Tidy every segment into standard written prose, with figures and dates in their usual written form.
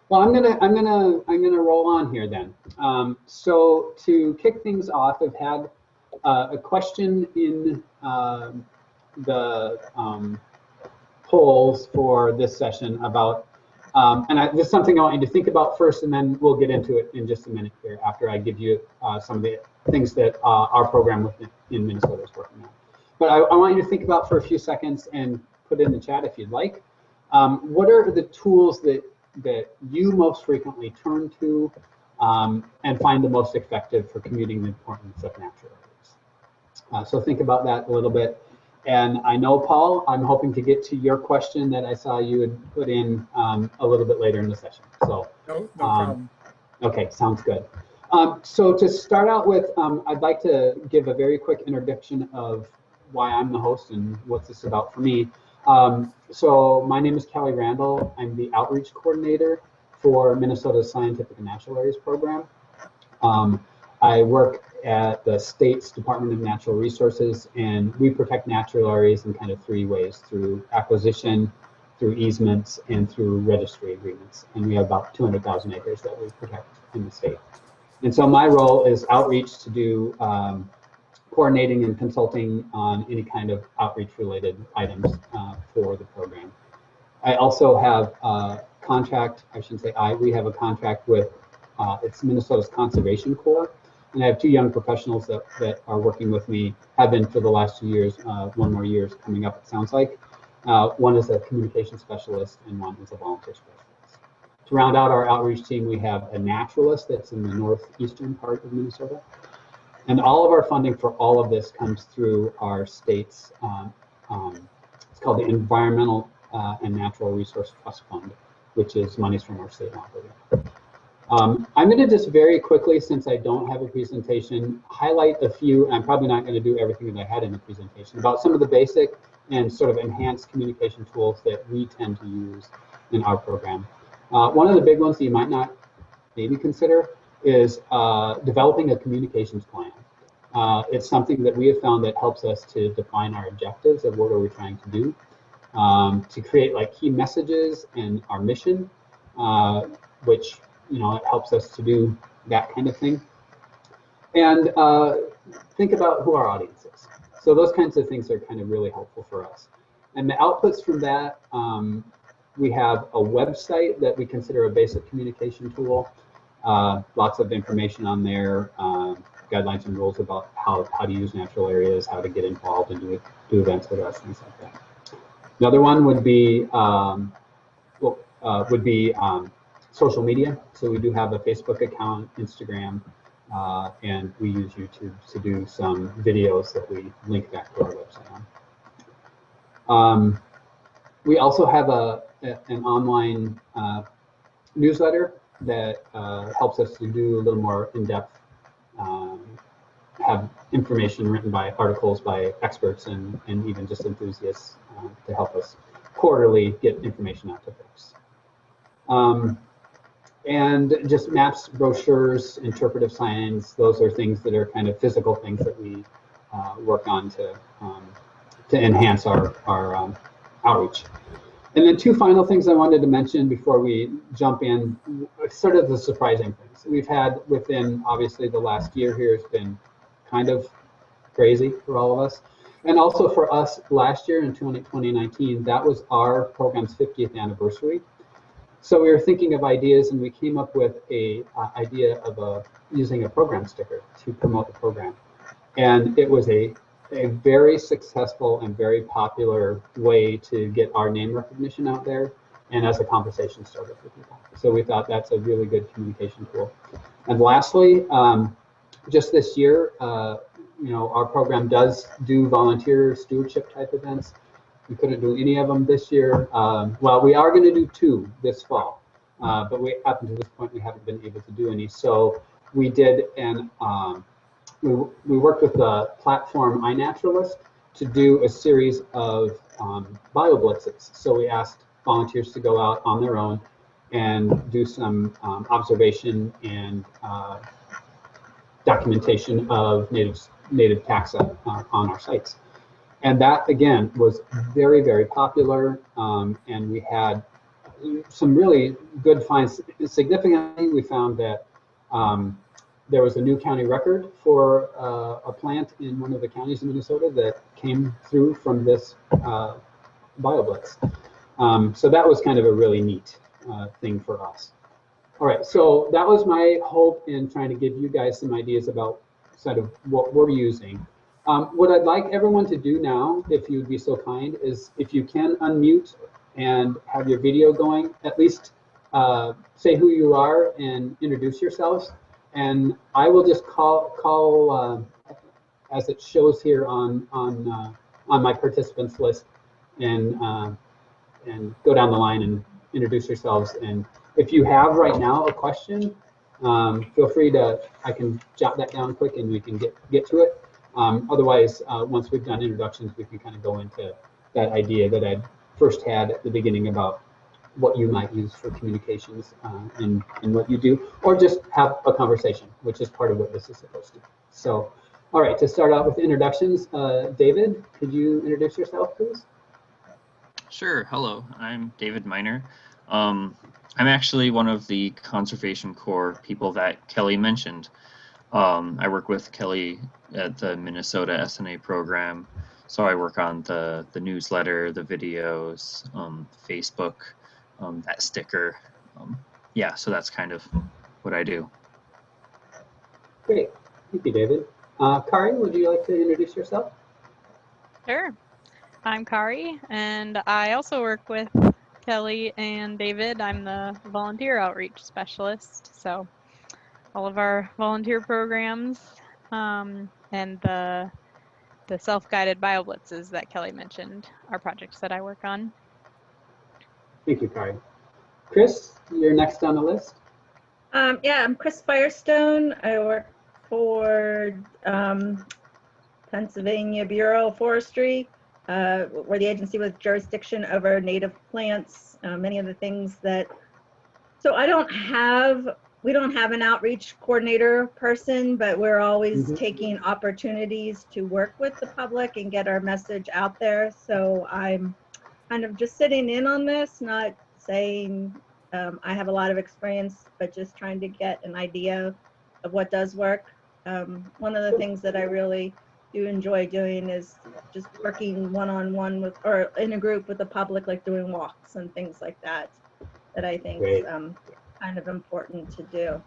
Well, I'm gonna roll on here then. So to kick things off, I've had a question in the polls for this session about, this is something I want you to think about first, and then we'll get into it in just a minute here after I give you some of the things that our program in Minnesota is working on. But I want you to think about for a few seconds and put it in the chat if you'd like. What are the tools that you most frequently turn to and find the most effective for commuting the importance of natural areas? So think about that a little bit. And I know, Paul, I'm hoping to get to your question that I saw you had put in a little bit later in the session. So no problem. Okay, sounds good. So to start out with, I'd like to give a very quick introduction of why I'm the host and what's this about for me. So my name is Kelly Randall. I'm the outreach coordinator for Minnesota's Scientific and Natural Areas program. I work at the state's Department of Natural Resources, and we protect natural areas in kind of three ways: through acquisition, through easements, and through registry agreements. And we have about 200,000 acres that we protect in the state. And so my role is outreach to do coordinating and consulting on any kind of outreach related items for the program. I also have a contract, I shouldn't say we have a contract with it's Minnesota's Conservation Corps. And I have two young professionals that are working with me, have been for the last 2 years, one more year is coming up, it sounds like. One is a communication specialist and one is a volunteer specialist. To round out our outreach team, we have a naturalist that's in the northeastern part of Minnesota. And all of our funding for all of this comes through our state's, it's called the Environmental and Natural Resource Trust Fund, which is monies from our state law program. I'm going to just very quickly, since I don't have a presentation, highlight a few, and I'm probably not going to do everything that I had in the presentation, about some of the basic and sort of enhanced communication tools that we tend to use in our program. One of the big ones that you might not maybe consider is developing a communications plan. It's something that we have found that helps us to define our objectives of what are we trying to do, to create like key messages and our mission, which it helps us to do that kind of thing. And think about who our audience is. So those kinds of things are kind of really helpful for us. And the outputs from that, we have a website that we consider a basic communication tool. Lots of information on there, guidelines and rules about how to use natural areas, how to get involved and do events with us, things like that. Another one would be social media. So we do have a Facebook account, Instagram, and we use YouTube to do some videos that we link back to our website on. We also have an online newsletter that helps us to do a little more in-depth, have information written by articles by experts and even just enthusiasts to help us quarterly get information out to folks. And just maps, brochures, interpretive signs, those are things that are kind of physical things that we work on to enhance our outreach. And then two final things I wanted to mention before we jump in, sort of the surprising things. We've had within, obviously, the last year here has been kind of crazy for all of us. And also for us last year in 2019, that was our program's 50th anniversary. So we were thinking of ideas, and we came up with a idea of using a program sticker to promote the program. And it was a very successful and very popular way to get our name recognition out there and as a conversation starter for people. So we thought that's a really good communication tool. And lastly, just this year, our program does do volunteer stewardship type events. We couldn't do any of them this year. Well, we are going to do 2 this fall, but we up to this point we haven't been able to do any. So we did we worked with the platform iNaturalist to do a series of bio blitzes. So we asked volunteers to go out on their own and do some observation and documentation of native taxa on our sites. And that, again, was very, very popular. And we had some really good finds. Significantly, we found that there was a new county record for a plant in one of the counties in Minnesota that came through from this BioBlitz. So that was kind of a really neat thing for us. All right, so that was my hope in trying to give you guys some ideas about sort of what we're using. What I'd like everyone to do now, if you'd be so kind, is if you can unmute and have your video going, at least say who you are and introduce yourselves. And I will just call as it shows here on my participants list, and go down the line and introduce yourselves. And if you have right now a question, feel free to, I can jot that down quick and we can get to it. Otherwise, once we've done introductions, we can kind of go into that idea that I first had at the beginning about what you might use for communications and what you do, or just have a conversation, which is part of what this is supposed to be. So, all right, to start out with introductions, David, could you introduce yourself, please? Sure. Hello, I'm David Miner. I'm actually one of the Conservation Corps people that Kelly mentioned. I work with Kelly at the Minnesota SNA program. So I work on the newsletter, the videos, Facebook, that sticker. Yeah, so that's kind of what I do. Great. Thank you, David. Kari, would you like to introduce yourself? Sure. I'm Kari, and I also work with Kelly and David. I'm the volunteer outreach specialist. So all of our volunteer programs and the self-guided BioBlitzes that Kelly mentioned are projects that I work on. Thank you, Kari. Chris, you're next on the list. Yeah, I'm Chris Firestone. I work for Pennsylvania Bureau of Forestry. We're the agency with jurisdiction over native plants, many of the things that, so we don't have an outreach coordinator person, but we're always taking opportunities to work with the public and get our message out there. So I'm kind of just sitting in on this, not saying I have a lot of experience, but just trying to get an idea of what does work. One of the things that I really do enjoy doing is just working one-on-one with, or in a group with the public, like doing walks and things like that, that I think is kind of important to do.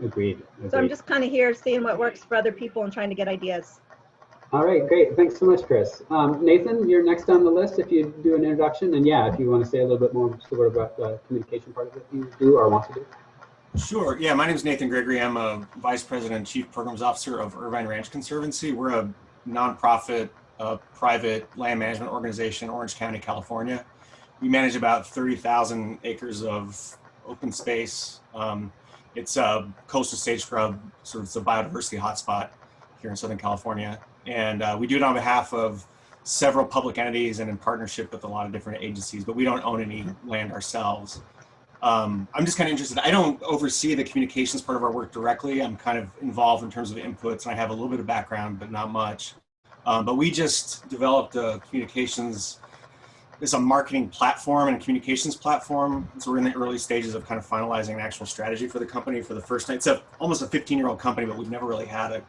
Agreed. So I'm just kind of here seeing what works for other people and trying to get ideas. All right, great. Thanks so much, Chris. Nathan, you're next on the list if you do an introduction. And yeah, if you want to say a little bit more sort of about the communication part of it you do or want to do. Sure. Yeah, my name is Nathan Gregory. I'm a Vice President and Chief Programs Officer of Irvine Ranch Conservancy. We're a nonprofit, private land management organization in Orange County, California. We manage about 30,000 acres of open space. It's a coastal sage scrub, so it's a biodiversity hotspot here in Southern California. And we do it on behalf of several public entities and in partnership with a lot of different agencies, but we don't own any land ourselves. I'm just kind of interested. I don't oversee the communications part of our work directly. I'm kind of involved in terms of inputs, and I have a little bit of background, but not much. But we just developed a communications, it's a marketing platform and a communications platform. So we're in the early stages of kind of finalizing an actual strategy for the company for the first time. It's almost a 15-year-old company, but we've never really had a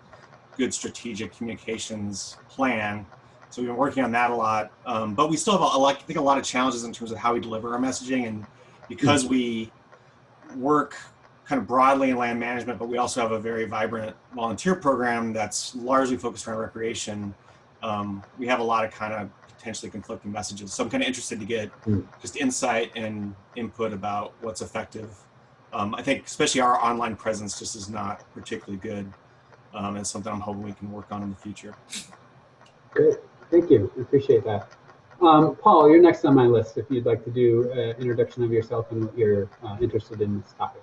good strategic communications plan. So we've been working on that a lot. But we still have, I think, a lot of challenges in terms of how we deliver our messaging. And because we work kind of broadly in land management, but we also have a very vibrant volunteer program that's largely focused around recreation, we have a lot of kind of potentially conflicting messages. So I'm kind of interested to get just insight and input about what's effective. I think especially our online presence just is not particularly good. And something I'm hoping we can work on in the future. Great, thank you, I appreciate that. Paul, you're next on my list if you'd like to do an introduction of yourself and what you're interested in this topic.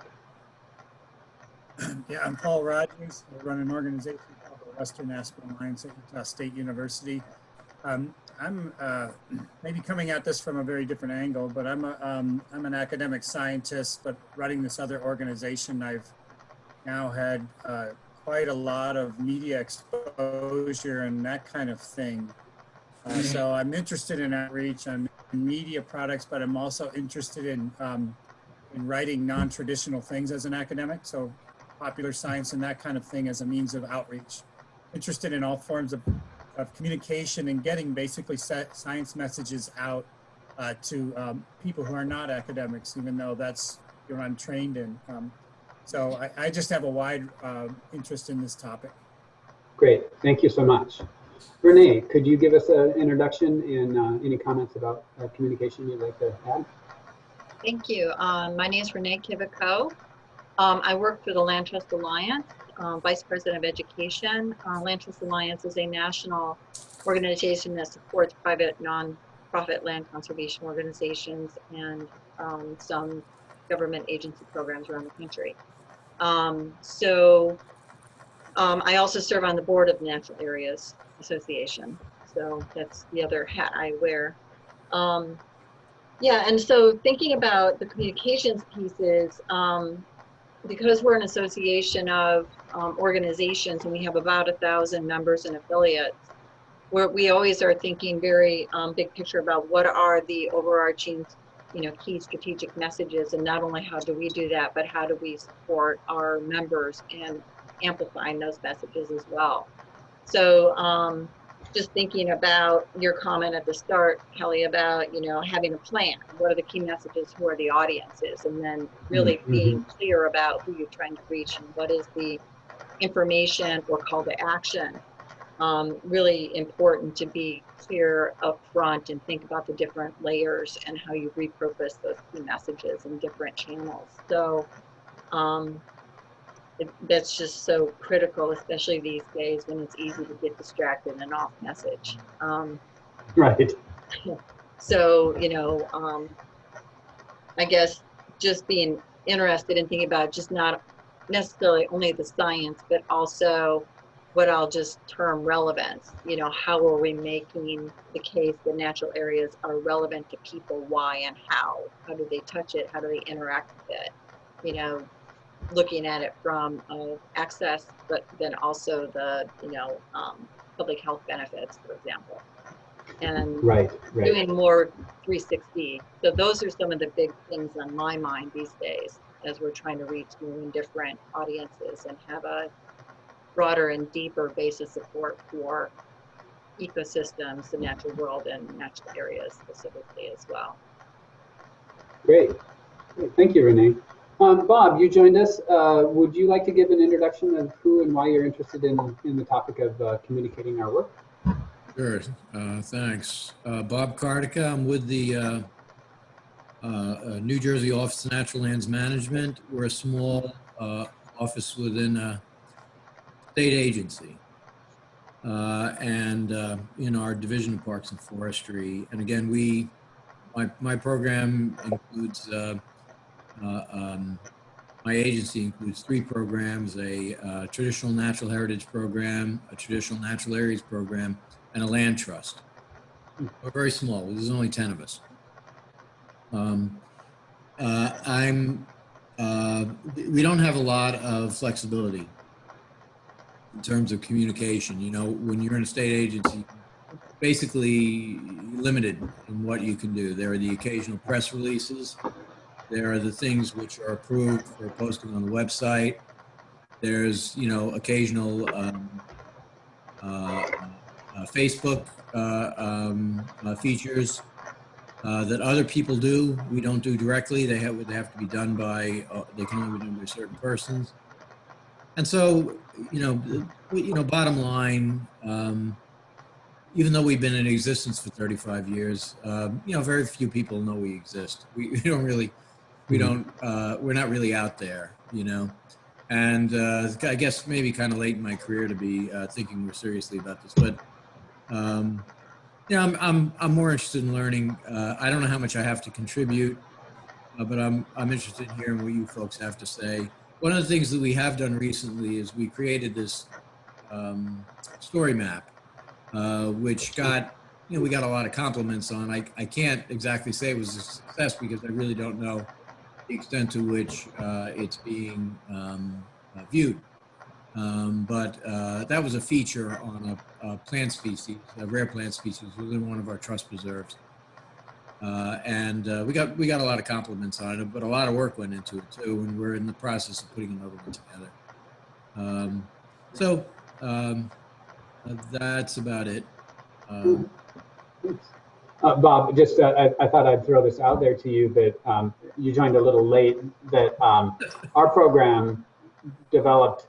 Yeah, I'm Paul Rogers. I run an organization called the Western Aspen Alliance at Utah State University. I'm maybe coming at this from a very different angle, but I'm an academic scientist, but running this other organization. I've now had quite a lot of media exposure and that kind of thing So I'm interested in outreach. I'm in media products, but I'm also interested in writing non-traditional things as an academic. So popular science and that kind of thing as a means of outreach. Interested in all forms of communication and getting basically science messages out to people who are not academics, even though that's what I'm trained in. So I just have a wide interest in this topic. Great, thank you so much. Renee, could you give us an introduction and any comments about communication you'd like to add? Thank you. My name is Renee Kivico. I work for the Land Trust Alliance, Vice President of Education. Land Trust Alliance is a national organization that supports private non-profit land conservation organizations and some government agency programs around the country. I also serve on the board of the Natural Areas Association. So that's the other hat I wear. Yeah, and so thinking about the communications pieces, because we're an association of organizations and we have about 1,000 members and affiliates, we always are thinking very big picture about what are the overarching, key strategic messages, and not only how do we do that, but how do we support our members in amplifying those messages as well. So just thinking about your comment at the start, Kelly, about having a plan. What are the key messages? Who are the audiences? And then really being clear about who you're trying to reach and what is the information or call to action. Really important to be clear up front and think about the different layers and how you repurpose those key messages in different channels. So that's just so critical, especially these days when it's easy to get distracted and off message. Right. So, I guess just being interested in thinking about just not necessarily only the science, but also what I'll just term relevance. How are we making the case that natural areas are relevant to people? Why and how? How do they touch it? How do they interact with it? Looking at it from access, but then also the public health benefits, for example, and right. doing more 360. So those are some of the big things on my mind these days as we're trying to reach new and different audiences and have a broader and deeper base of support for ecosystems, the natural world, and natural areas specifically as well. Great. Thank you, Renee. Bob, you joined us. Would you like to give an introduction of who and why you're interested in the topic of communicating our work? Sure. Thanks. Bob Kartika. I'm with the New Jersey Office of Natural Lands Management. We're a small office within a state agency. And in our Division of Parks and Forestry. And again, my program includes my agency includes 3 programs, a traditional natural heritage program, a traditional natural areas program, and a land trust. We're very small. There's only 10 of us. We don't have a lot of flexibility in terms of communication. When you're in a state agency, basically limited in what you can do. There are the occasional press releases. There are the things which are approved for posting on the website. There's, occasional Facebook features that other people do. We don't do directly. They have to be done by, they can only be done by certain persons. And so, bottom line, even though we've been in existence for 35 years, very few people know we exist. We're not really out there, and I guess maybe kind of late in my career to be thinking more seriously about this, but I'm more interested in learning. I don't know how much I have to contribute, but I'm interested in hearing what you folks have to say. One of the things that we have done recently is we created this story map, which got, we got a lot of compliments on. I can't exactly say it was a success because I really don't know the extent to which it's being viewed. But that was a feature on a plant species, a rare plant species within one of our trust preserves. And we got a lot of compliments on it, but a lot of work went into it too, and we're in the process of putting another one together. That's about it. Bob, just I thought I'd throw this out there to you that you joined a little late, that our program developed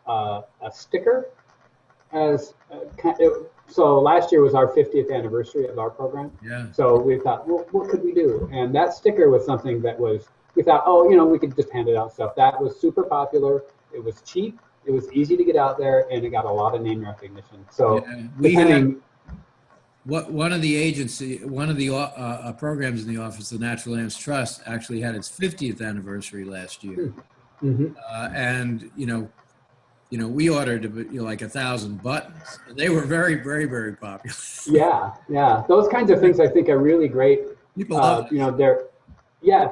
a sticker as so last year was our 50th anniversary of our program. Yeah. So we thought, well, what could we do? And that sticker was something that we thought, oh, you know, we could just hand it out stuff. That was super popular. It was cheap. It was easy to get out there, and it got a lot of name recognition. So yeah, one of the programs in the Office of Natural Lands Trust actually had its 50th anniversary last year. Mm-hmm. And we ordered like 1,000 buttons. And they were very, very, very popular. Yeah. Those kinds of things I think are really great. People love it.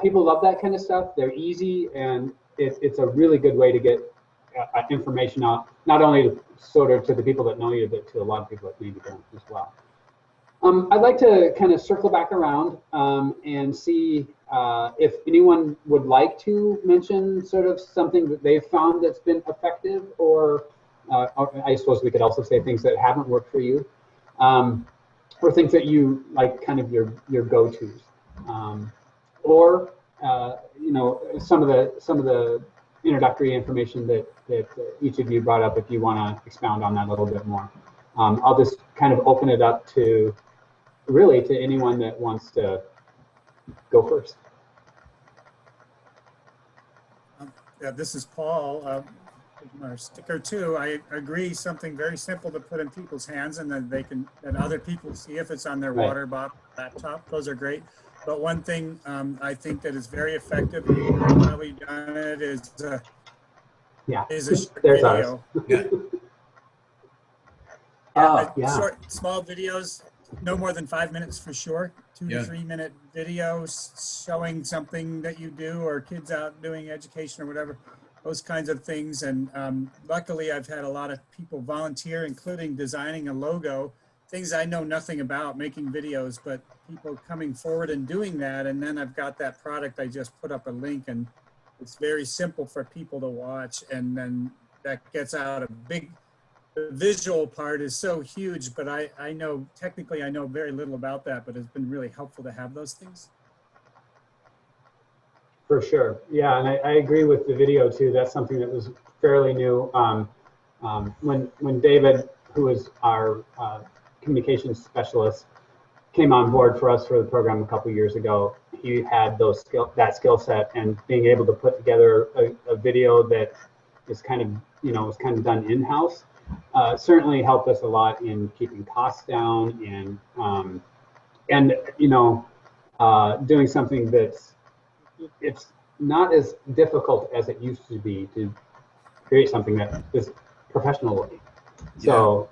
People love that kind of stuff. They're easy, and it's a really good way to get information out, not only sort of to the people that know you, but to a lot of people that maybe don't as well. I'd like to kind of circle back around and see if anyone would like to mention sort of something that they've found that's been effective, or I suppose we could also say things that haven't worked for you, or things that you like, kind of your go-tos, or some of the introductory information that each of you brought up, if you want to expound on that a little bit more. I'll just kind of open it up to anyone that wants to go first. Yeah, this is Paul. Our sticker too. I agree. Something very simple to put in people's hands, and then that other people see if it's on their water bottle, laptop. Those are great. But one thing I think that is very effective, and you've probably done it, is a short video. Short, small videos, no more than 5 minutes for sure. 2 to 3 minute videos showing something that you do, or kids out doing education or whatever, those kinds of things. And luckily I've had a lot of people volunteer, including designing a logo, things I know nothing about, making videos, but people coming forward and doing that. And then I've got that product. I just put up a link, and it's very simple for people to watch. And then that gets out a big, the visual part is so huge, but I know, technically I know very little about that, but it's been really helpful to have those things. For sure. Yeah, and I agree with the video too. That's something that was fairly new. When David, who is our communications specialist, came on board for us for the program a couple years ago, he had that skill set, and being able to put together a video that is kind of done in-house certainly helped us a lot in keeping costs down, and doing something it's not as difficult as it used to be to create something that is professional looking. So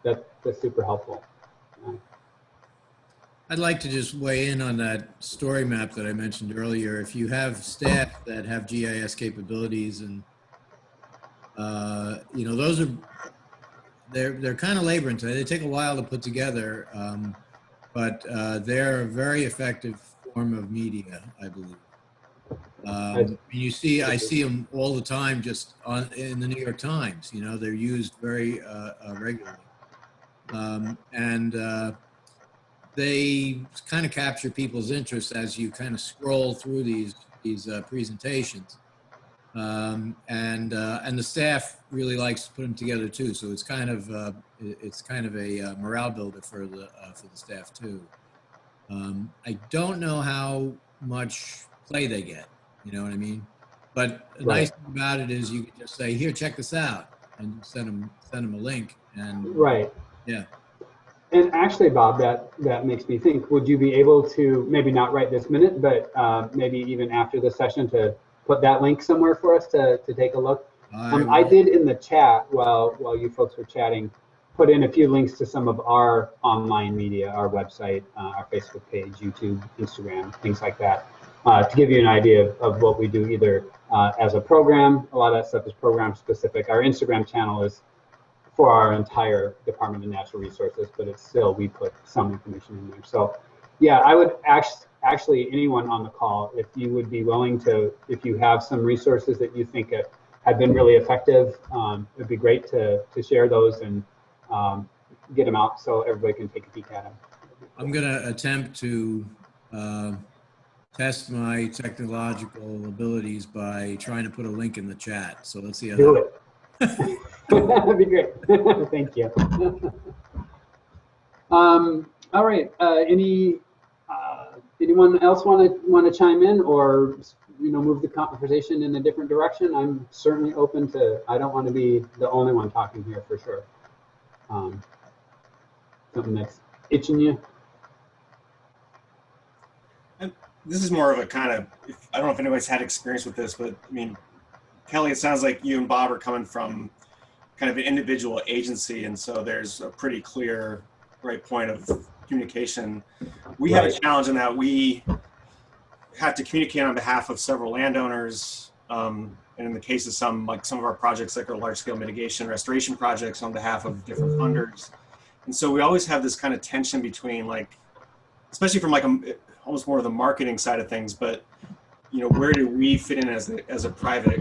that's super helpful. I'd like to just weigh in on that story map that I mentioned earlier. If you have staff that have GIS capabilities, and those are they're kind of labor intensive. They take a while to put together, but they're a very effective form of media, I believe. I see them all the time, just in the New York Times. They're used very regularly, and they kind of capture people's interest as you kind of scroll through these presentations, and the staff really likes to put them together too. So it's kind of a morale builder for the staff too. I don't know how much play they get. You know what I mean? But the nice thing about it is you can just say, "Here, check this out," and send them a link. And yeah. And actually, Bob, that makes me think, would you be able to, maybe not right this minute, but maybe even after the session, to put that link somewhere for us to take a look? I did in the chat while you folks were chatting. put in a few links to some of our online media, our website, our Facebook page, YouTube, Instagram, things like that, to give you an idea of what we do either as a program. A lot of that stuff is program specific. Our Instagram channel is for our entire Department of Natural Resources, but it's still, we put some information in there. So yeah, I would actually, anyone on the call, if you would be willing to, if you have some resources that you think have been really effective, it'd be great to share those and get them out so everybody can take a peek at them. I'm going to attempt to test my technological abilities by trying to put a link in the chat. So let's see how Do it. That'd be great. Thank you. All right. Anyone else want to chime in or move the conversation in a different direction? I'm certainly open to. I don't want to be the only one talking here for sure. Something that's itching you. And this is more of a kind of, I don't know if anybody's had experience with this, but I mean, Kelly, it sounds like you and Bob are coming from kind of an individual agency, and so there's a pretty clear point of communication. We have a challenge in that we have to communicate on behalf of several landowners, and in the case of some of our projects, like our large-scale mitigation restoration projects, on behalf of different funders. And so we always have this kind of tension between, especially from almost more of the marketing side of things, but where do we fit in as a private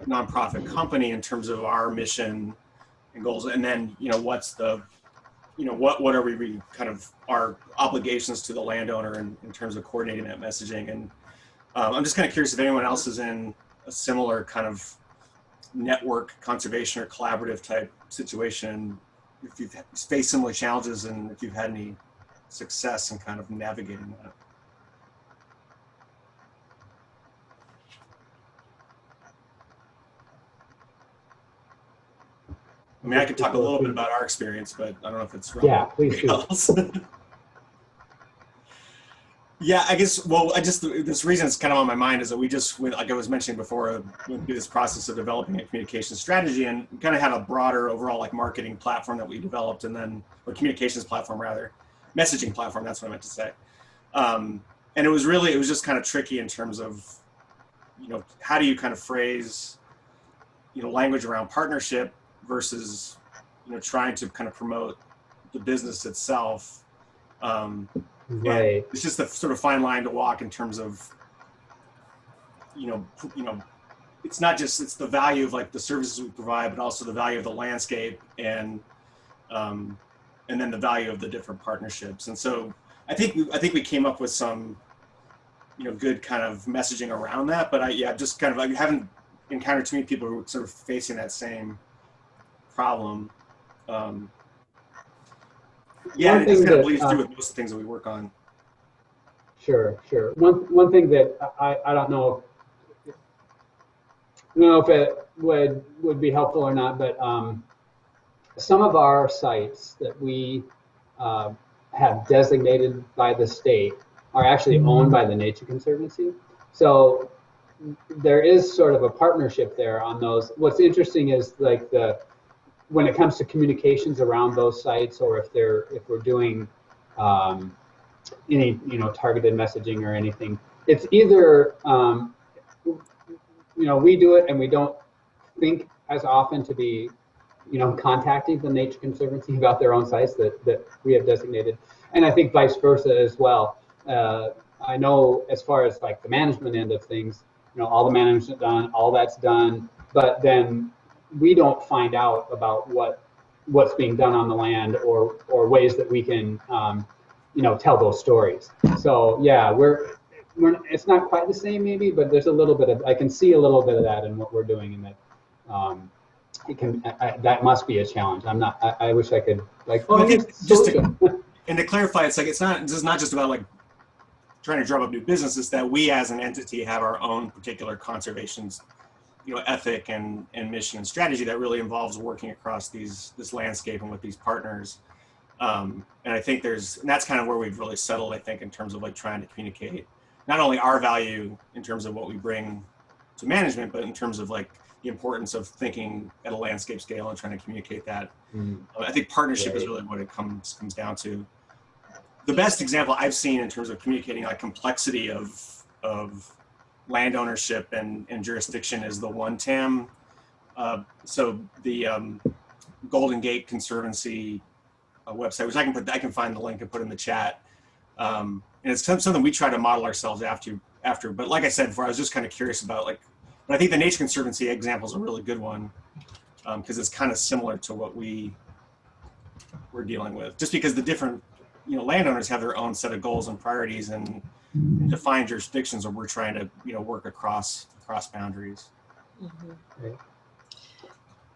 nonprofit company in terms of our mission and goals, and then what's the what are we kind of our obligations to the landowner in terms of coordinating that messaging. And I'm just kind of curious if anyone else is in a similar kind of network conservation or collaborative type situation, if you've faced similar challenges and if you've had any success in kind of navigating that. I mean, I could talk a little bit about our experience, but I don't know if it's relevant. Yeah, please do. Yeah, I guess, this reason it's kind of on my mind is that we just, like I was mentioning before, went through this process of developing a communication strategy and kind of had a broader overall marketing platform that we developed, and then, or communications platform rather, messaging platform, that's what I meant to say. And it was just kind of tricky in terms of, how do you kind of phrase, language around partnership versus, trying to kind of promote the business itself. Right. It's just a sort of fine line to walk in terms of, it's not just, it's the value of the services we provide, but also the value of the landscape and then the value of the different partnerships. And so I think we came up with some, good kind of messaging around that, but I haven't encountered too many people who are sort of facing that same problem. Yeah, it just kind of bleeds through with most of the things that we work on. Sure. One thing that I don't know if it would be helpful or not, but some of our sites that we have designated by the state are actually owned by the Nature Conservancy. So there is sort of a partnership there on those. What's interesting is when it comes to communications around those sites, or if we're doing any targeted messaging or anything, it's either we do it and we don't think as often to be contacting the Nature Conservancy about their own sites that we have designated, and I think vice versa as well. I know as far as the management end of things, all the management done, all that's done, but then we don't find out about what's being done on the land or ways that we can tell those stories. So yeah, it's not quite the same maybe, but there's a little bit of, I can see a little bit of that in what we're doing, and that that must be a challenge. I wish I could I think just to clarify, it's not just about trying to drum up new business. It's that we as an entity have our own particular conservation ethic and mission and strategy that really involves working across this landscape and with these partners. And I think that's kind of where we've really settled, I think, in terms of trying to communicate not only our value in terms of what we bring to management, but in terms of the importance of thinking at a landscape scale and trying to communicate that. Mm. I think partnership is really what it comes down to. The best example I've seen in terms of communicating like complexity of land ownership and jurisdiction is the one TAM. So the Golden Gate Conservancy website, which I can find the link and put in the chat. And it's something we try to model ourselves after. But like I said before, I was just kind of curious about like, but I think the Nature Conservancy example is a really good one because it's kind of similar to what we're dealing with. Just because the different, landowners have their own set of goals and priorities and defined jurisdictions where we're trying to, work across boundaries. Mm-hmm.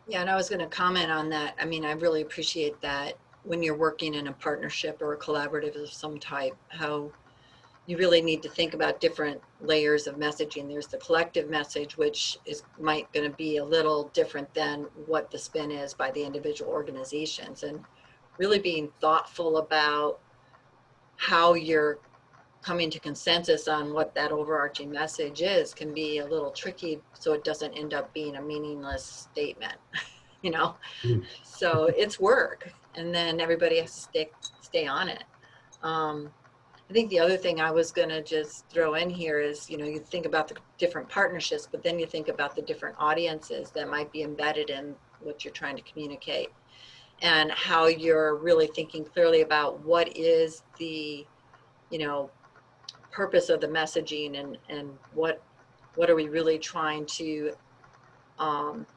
Yeah, and I was going to comment on that. I mean, I really appreciate that when you're working in a partnership or a collaborative of some type, how you really need to think about different layers of messaging. There's the collective message, which might going to be a little different than what the spin is by the individual organizations, and really being thoughtful about how you're coming to consensus on what that overarching message is can be a little tricky, so it doesn't end up being a meaningless statement, So it's work, and then everybody has to stay on it. I think the other thing I was going to just throw in here is, you think about the different partnerships, but then you think about the different audiences that might be embedded in what you're trying to communicate, and how you're really thinking clearly about what is the, purpose of the messaging, and what are we really trying to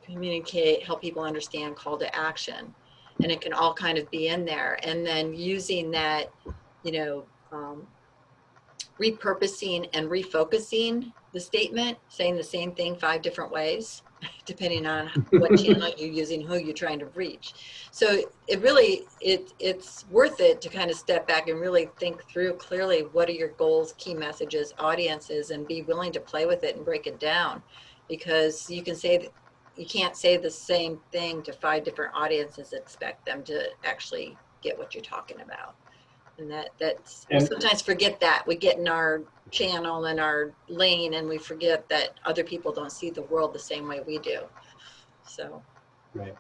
communicate, help people understand, call to action. And it can all kind of be in there, and then using that, repurposing and refocusing the statement, saying the same thing 5 different ways, depending on what channel you're using, who you're trying to reach. So it really, it's worth it to kind of step back and really think through clearly what are your goals, key messages, audiences, and be willing to play with it and break it down, because you can't say the same thing to 5 different audiences, expect them to actually get what you're talking about. And we sometimes forget that. We get in our channel and our lane, and we forget that other people don't see the world the same way we do. So. Right.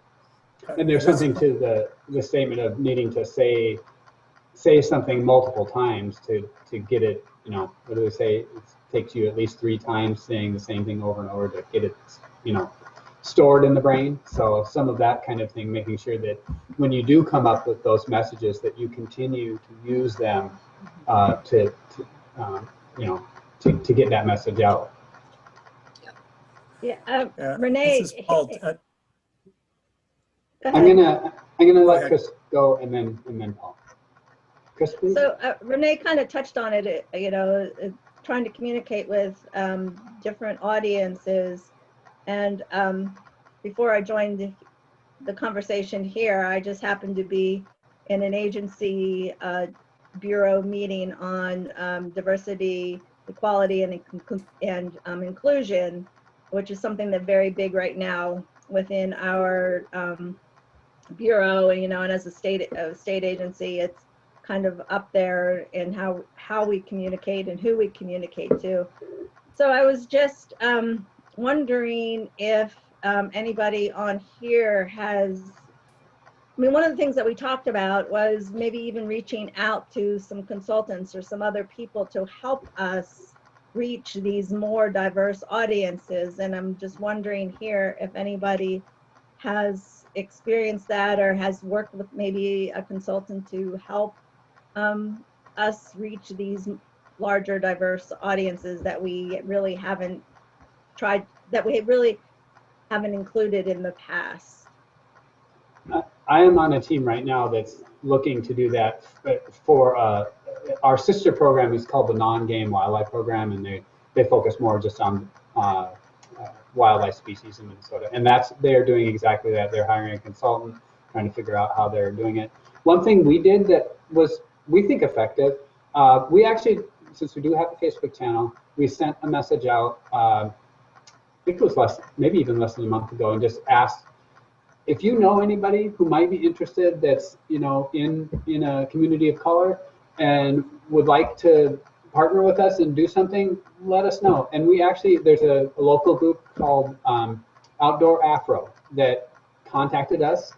And there's something to the statement of needing to say something multiple times to get it, what do they say? It takes you at least 3 times saying the same thing over and over to get it, stored in the brain. So some of that kind of thing, making sure that when you do come up with those messages, that you continue to use them to get that message out. Yeah, Renee. This is Paul. I'm gonna let Chris go, and then Paul. Chris, please. So Renee kind of touched on it. Trying to communicate with different audiences. And before I joined the conversation here, I just happened to be in an agency bureau meeting on diversity, equality, and inclusion, which is something that's very big right now within our bureau. And as a state agency, it's kind of up there in how we communicate and who we communicate to. So I was just wondering if anybody on here has, one of the things that we talked about was maybe even reaching out to some consultants or some other people to help us reach these more diverse audiences. And I'm just wondering here if anybody has experienced that or has worked with maybe a consultant to help us reach these larger diverse audiences that we really haven't tried, that we really haven't included in the past. I am on a team right now that's looking to do that for our sister program is called the Non-Game Wildlife Program, and they focus more just on wildlife species in Minnesota, and they're doing exactly that. They're hiring a consultant, trying to figure out how they're doing it. One thing we did that was, we think, effective, we actually, since we do have a Facebook channel, we sent a message out, I think it was maybe even less than a month ago, and just asked if you know anybody who might be interested that's in a community of color and would like to partner with us and do something, let us know. And we actually, there's a local group called Outdoor Afro that contacted us,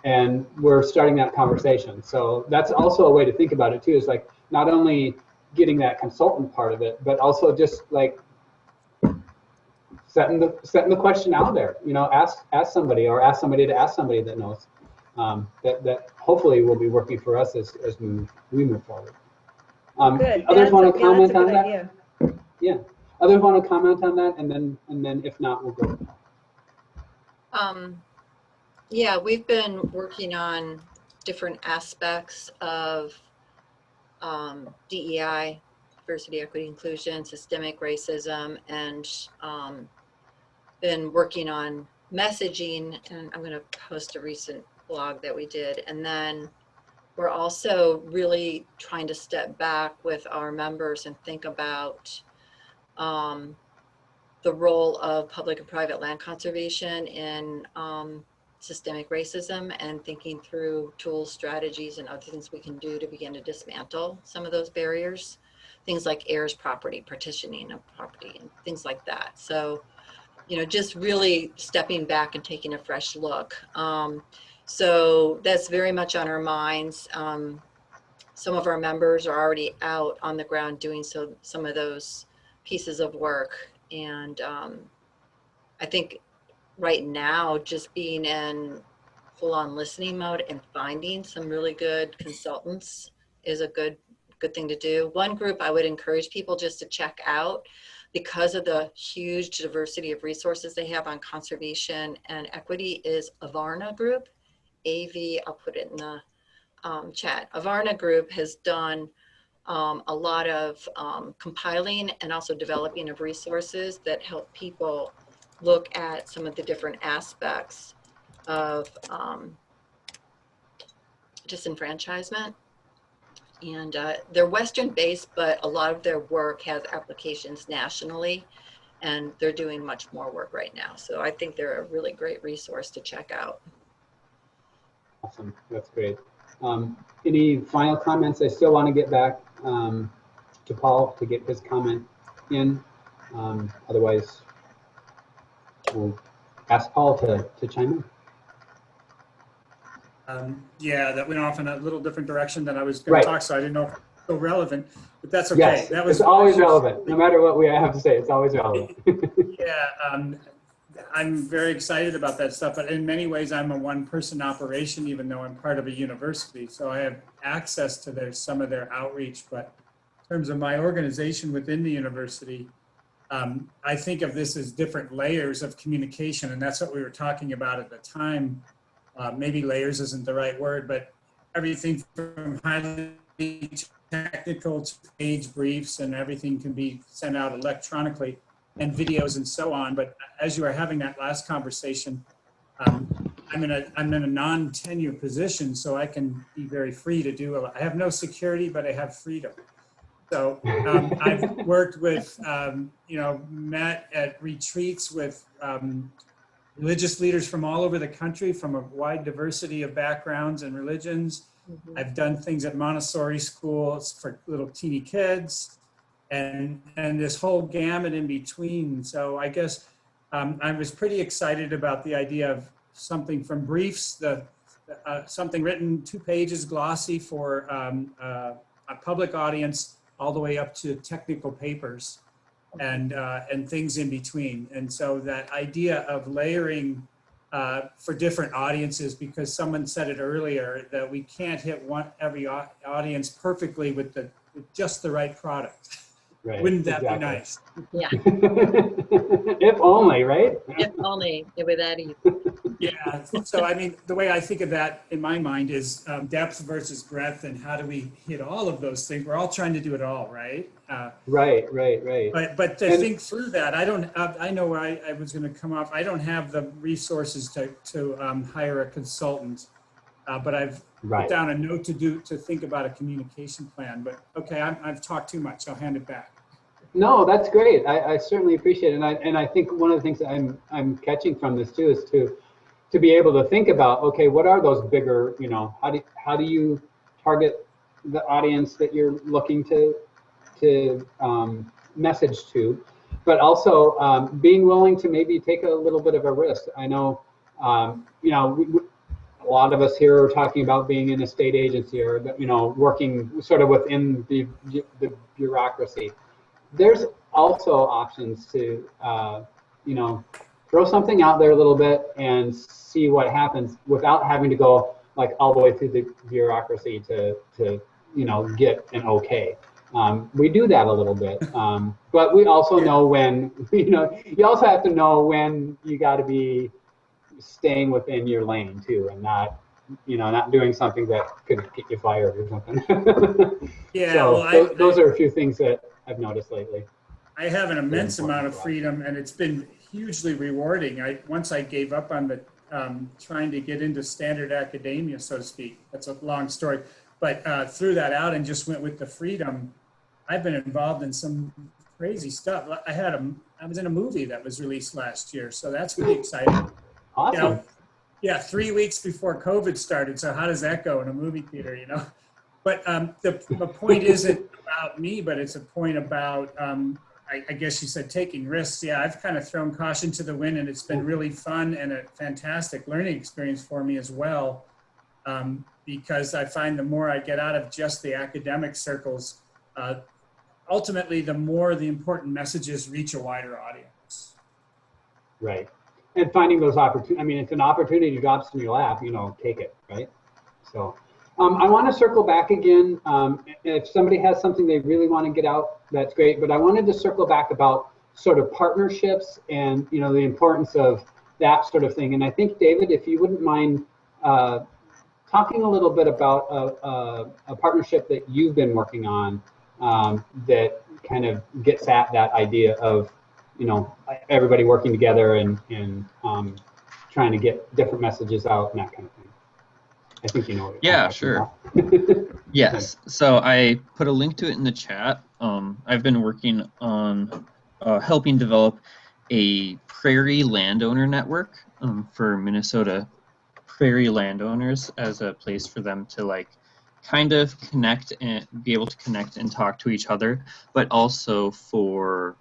and we're starting that conversation. So that's also a way to think about it too, is like not only getting that consultant part of it, but also just like setting the question out there. You know, ask somebody, or ask somebody to ask somebody that knows. That hopefully will be working for us as we move forward. Good. Others That's want to comment that's a on good that? idea. Yeah. Others want to comment on that, and then if not, we'll go. Yeah, we've been working on different aspects of DEI, diversity, equity, inclusion, systemic racism, and been working on messaging. And I'm going to post a recent blog that we did. And then we're also really trying to step back with our members and think about the role of public and private land conservation in systemic racism, and thinking through tools, strategies, and other things we can do to begin to dismantle some of those barriers. Things like heirs property, partitioning of property, and things like that. So, you know, just really stepping back and taking a fresh look. So that's very much on our minds. Some of our members are already out on the ground doing some of those pieces of work. And I think right now, just being in full-on listening mode and finding some really good consultants is a good thing to do. One group I would encourage people just to check out, because of the huge diversity of resources they have on conservation and equity, is Avarna Group. AV, I'll put it in the chat. Avarna Group has done a lot of compiling and also developing of resources that help people look at some of the different aspects of disenfranchisement. And they're Western based, but a lot of their work has applications nationally, and they're doing much more work right now. So I think they're a really great resource to check out. Awesome, that's great. Any final comments? I still want to get back to Paul to get his comment in. Otherwise, we'll ask Paul to chime in. Yeah, that went off in a little different direction than I was going to talk, so I didn't know if it was so relevant, but that's okay. Yes, that was it's always relevant. No matter what we have to say, it's always relevant. Yeah, I'm very excited about that stuff, but in many ways I'm a one-person operation, even though I'm part of a university. So I have access to some of their outreach, but in terms of my organization within the university, I think of this as different layers of communication, and that's what we were talking about at the time. Maybe layers isn't the right word, but everything from highly technical to page briefs, and everything can be sent out electronically, and videos and so on. But as you are having that last conversation, I'm in a non-tenure position, so I can be very free to do a lot. I have no security, but I have freedom. So I've worked with, met at retreats with religious leaders from all over the country, from a wide diversity of backgrounds and religions. Mm-hmm. I've done things at Montessori schools for little teeny kids, and this whole gamut in between. So I guess I was pretty excited about the idea of something from briefs, something written 2 pages, glossy for a public audience, all the way up to technical papers. And things in between. And so that idea of layering for different audiences, because someone said it earlier, that we can't hit every audience perfectly with just the right product. Right, Wouldn't that be nice? Yeah. If only, right? If only it were that easy. Yeah. So I mean, the way I think of that in my mind is depth versus breadth, and how do we hit all of those things? We're all trying to do it all, right? Right. But to think through that, I know where I was going to come off. I don't have the resources to hire a consultant, but I've put down a note to think about a communication plan. But okay, I've talked too much. I'll hand it back. No, that's great. I certainly appreciate it, and I think one of the things that I'm catching from this too is to be able to think about, okay, what are those bigger, how do you target the audience that you're looking to message to, but also being willing to maybe take a little bit of a risk. I know, a lot of us here are talking about being in a state agency or, working sort of within the bureaucracy. There's also options to, throw something out there a little bit and see what happens without having to go like all the way through the bureaucracy to get an okay. We do that a little bit, but we also know when, you also have to know when you got to be staying within your lane too, and not doing something that could get you fired or something. Yeah, So well, those are a few things that I've noticed lately. I have an immense amount of freedom, and it's been hugely rewarding. Once I gave up on the trying to get into standard academia, so to speak. That's a long story, but threw that out and just went with the freedom. I've been involved in some crazy stuff. I was in a movie that was released last year, so that's pretty exciting. Awesome. Yeah, 3 weeks before COVID started. So how does that go in a movie theater, But the point isn't about me, but it's a point about, I guess you said taking risks. Yeah, I've kind of thrown caution to the wind, and it's been really fun and a fantastic learning experience for me as well. Because I find the more I get out of just the academic circles, ultimately, the more the important messages reach a wider audience. Right. And finding those opportunities. I mean, it's an opportunity drops in your lap, take it, right? So I want to circle back again. If somebody has something they really want to get out, that's great. But I wanted to circle back about sort of partnerships and, the importance of that sort of thing. And I think, David, if you wouldn't mind talking a little bit about a partnership that you've been working on that kind of gets at that idea of, everybody working together and trying to get different messages out and that kind of thing. I think you know what Yeah, sure. Yes. So I put a link to it in the chat. I've been working on helping develop a prairie landowner network for Minnesota prairie landowners as a place for them to kind of connect and be able to connect and talk to each other, but also for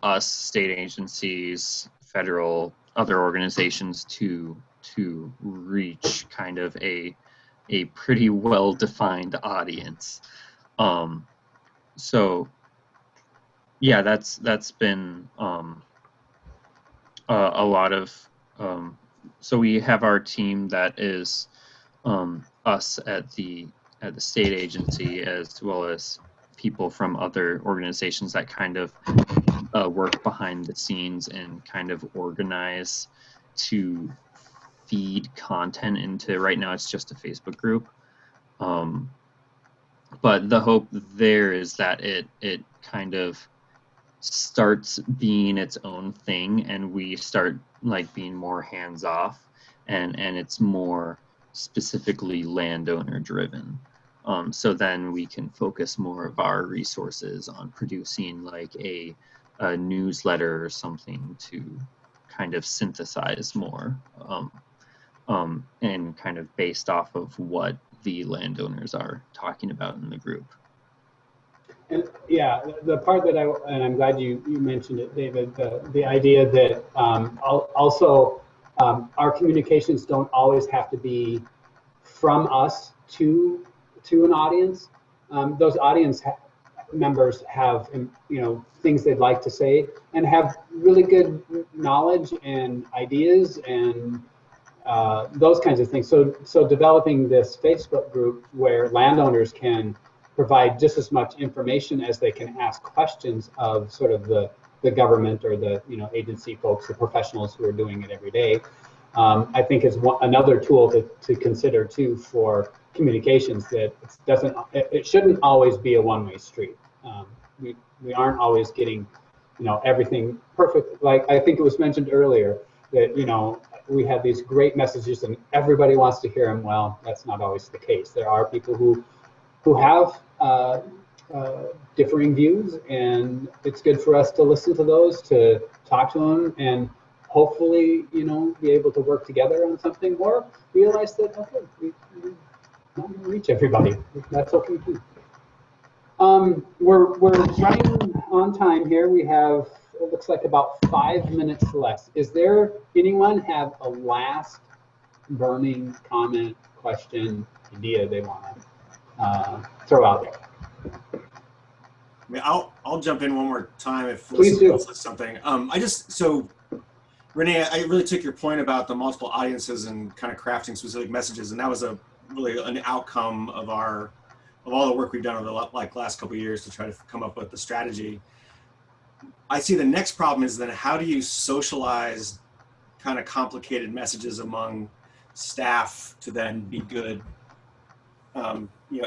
us state agencies, federal, other organizations to reach kind of a pretty well-defined audience. So yeah, that's been a lot of so we have our team that is us at the state agency, as well as people from other organizations that kind of work behind the scenes and kind of organize to feed content into, right now it's just a Facebook group. But the hope there is that it kind of starts being its own thing, and we start being more hands off, and it's more specifically landowner driven. So then we can focus more of our resources on producing a newsletter or something to kind of synthesize more and kind of based off of what the landowners are talking about in the group. And yeah, the part that and I'm glad you mentioned it, David, the idea that also our communications don't always have to be from us to an audience. Those audience members have things they'd like to say and have really good knowledge and ideas and those kinds of things. So developing this Facebook group where landowners can provide just as much information as they can ask questions of sort of the government or the agency folks, the professionals who are doing it every day, I think is another tool to consider too for communications, that it shouldn't always be a one-way street. We aren't always getting everything perfect. Like I think it was mentioned earlier that we have these great messages and everybody wants to hear them. Well, that's not always the case. There are people who have differing views, and it's good for us to listen to those, to talk to them, and hopefully, be able to work together on something, or realize that, okay, we don't reach everybody. That's okay too. We're running on time here. We have, it looks like about 5 minutes left. Is there anyone have a last burning comment, question, idea they want to throw out there? I mean, I'll jump in one more time if Please do. else has something. So Renee, I really took your point about the multiple audiences and kind of crafting specific messages, and that was really an outcome of all the work we've done over the last couple of years to try to come up with the strategy. I see the next problem is then how do you socialize kind of complicated messages among staff to then be good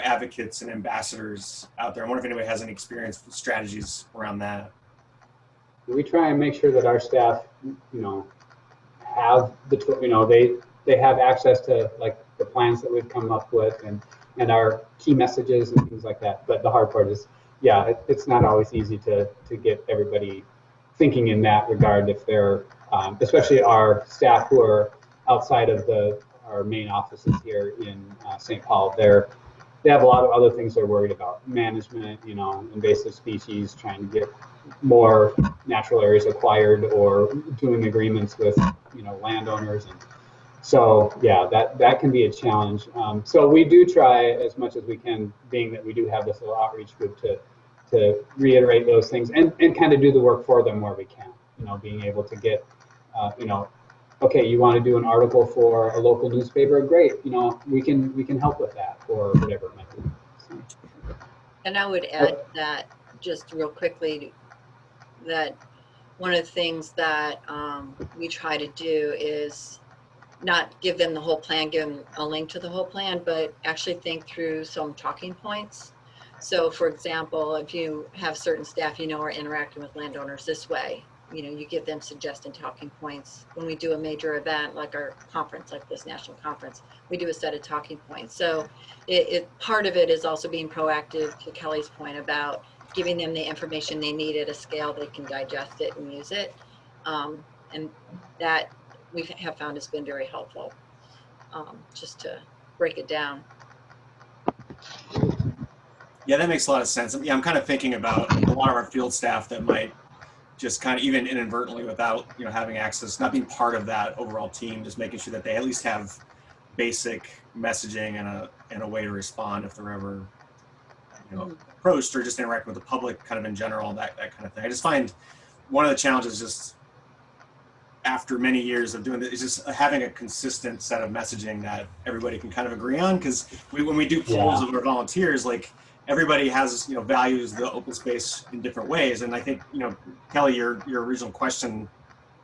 advocates and ambassadors out there. I wonder if anybody has any experience with strategies around that. We try and make sure that our staff, have they have access to like the plans that we've come up with and our key messages and things like that. But the hard part is, it's not always easy to get everybody thinking in that regard if they're, especially our staff who are outside of our main offices here in St. Paul. They have a lot of other things they're worried about. Management, invasive species, trying to get more natural areas acquired or doing agreements with, landowners. And so, that can be a challenge. So we do try as much as we can, being that we do have this little outreach group, to reiterate those things and kind of do the work for them where we can, being able to get, okay, you want to do an article for a local newspaper? Great, we can help with that or whatever it might be. So. And I would add that just real quickly that one of the things that we try to do is not give them the whole plan, give them a link to the whole plan, but actually think through some talking points. So for example, if you have certain staff are interacting with landowners this way, you give them suggested talking points. When we do a major event like our conference, like this national conference, we do a set of talking points. So part of it is also being proactive, to Kelly's point about giving them the information they need at a scale they can digest it and use it. And that we have found has been very helpful, just to break it down. Yeah, that makes a lot of sense. Yeah, I'm kind of thinking about a lot of our field staff that might just kind of even inadvertently without having access, not being part of that overall team, just making sure that they at least have basic messaging and a way to respond if they're ever approached or just interact with the public kind of in general, that kind of thing. I just find one of the challenges just after many years of doing this is just having a consistent set of messaging that everybody can kind of agree on, because when we do polls of our volunteers, like everybody has values the open space in different ways. And I think Kelly, your original question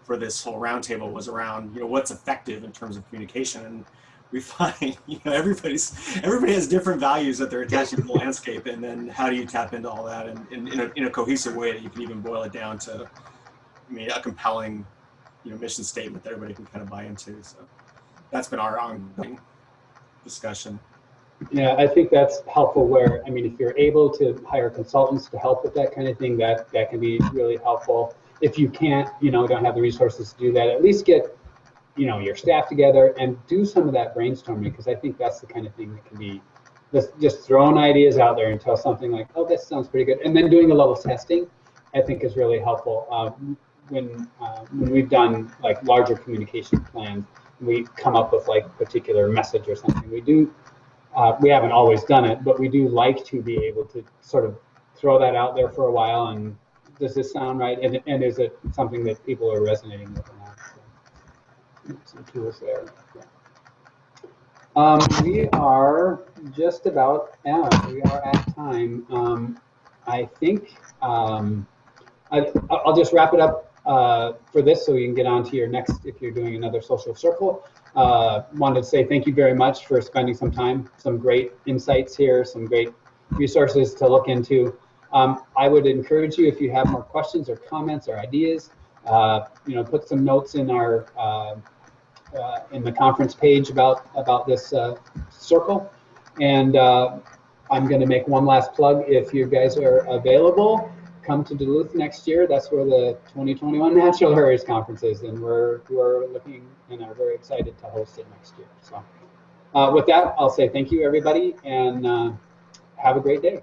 for this whole roundtable was around what's effective in terms of communication, and we find everybody has different values that they're attaching to the landscape, and then how do you tap into all that in a cohesive way that you can even boil it down to a compelling mission statement that everybody can kind of buy into. So that's been our ongoing discussion. Yeah, I think that's helpful where, if you're able to hire consultants to help with that kind of thing, that can be really helpful. If you can't, don't have the resources to do that, at least get, your staff together and do some of that brainstorming, because I think that's the kind of thing that can be just throwing ideas out there until something like, oh, this sounds pretty good. And then doing a level testing, I think is really helpful. When we've done like larger communication plans, we come up with like particular message or something. We haven't always done it, but we do like to be able to sort of throw that out there for a while. And does this sound right? And is it something that people are resonating with or not? So, some tools there. Yeah. We are just about out. We are at time. I think I'll just wrap it up for this so you can get on to your next, if you're doing another social circle. Wanted to say thank you very much for spending some time, some great insights here, some great resources to look into. I would encourage you, if you have more questions or comments or ideas, put some notes in our in the conference page about this circle. And I'm going to make one last plug. If you guys are available, come to Duluth next year. That's where the 2021 Natural Areas Conference is, and we're looking and are very excited to host it next year. So with that, I'll say thank you, everybody, and have a great day.